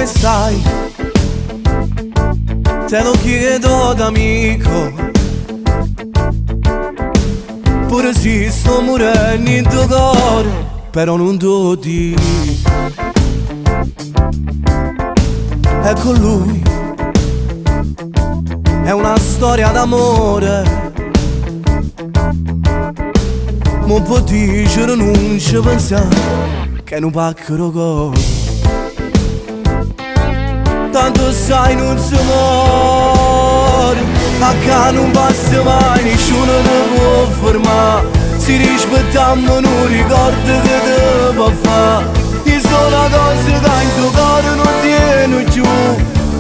come stai? Te lo chiedo da amico. Pure se sto morendo in tuo cuore, però non te lo dico. Ecco lui, è una storia d'amore. Ma può dire non ci pensare che non paccano cuore. Tanto sai non si muore, a che non passa mai, nessuno ti può fermare. Si rispettiamo non ricordo che ti può fare. Io sono una cosa che in tuo cuore non tieni più,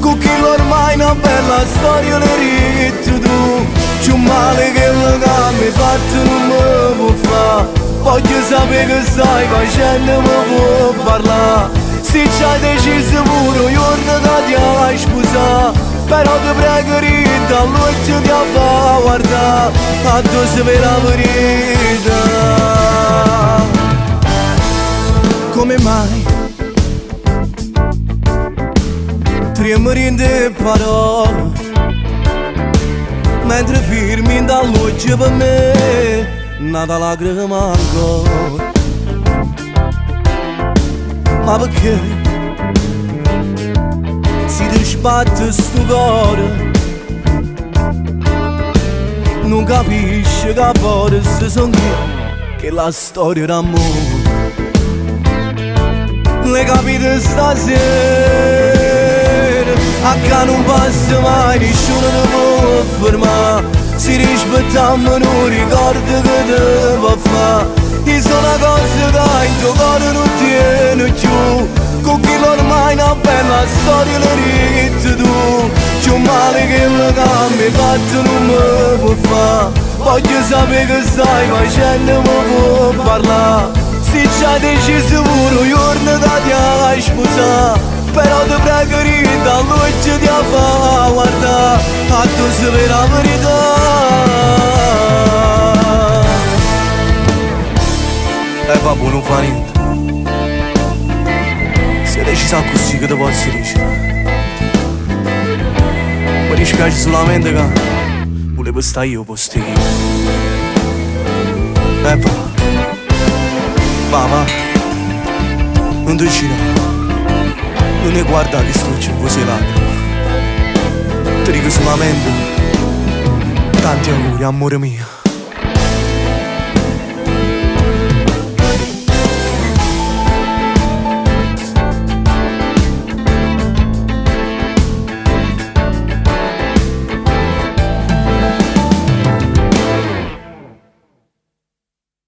con chi ormai una bella storia le ritti tu. C'è un male che mi fatto non mi può fare. Voglio sapere che stai facendo, mi può parlare. Se ci hai deciso pure un giorno da ti hai sposato, però ti prego rita, all'occhio ti fa guardare, a tu sapere la verità. Come mai tremori in te parole, mentre firmi dall'occhio per me nata lacrima ancora. Ma perché si ti sbatte sto cuore? Non capisci che forse sono io, che la storia d'amore. Le capite stasera, a che non passa mai, nessuno ti può fermare. Si rispettiamo non ricordo che ti può fare. Io sono una cosa che in tuo cuore non tieni più, con chi ormai una bella storia le ritti tu. C'è un male che mi fatto non mi può fare. Voglio sapere che stai facendo, mi può parlare. Se ci hai deciso pure un giorno da ti hai sposato, però ti prego rita, all'occhio ti fa guardare, a tu sapere la verità. E vabbè, non fa niente. Se decisa così che ti posso dire. Mi dispiace solamente che volevo stare io posto io. E va, non ti gira, non ne guarda che sto in così lacrime. Ti dico solamente tanti auguri, amore mio.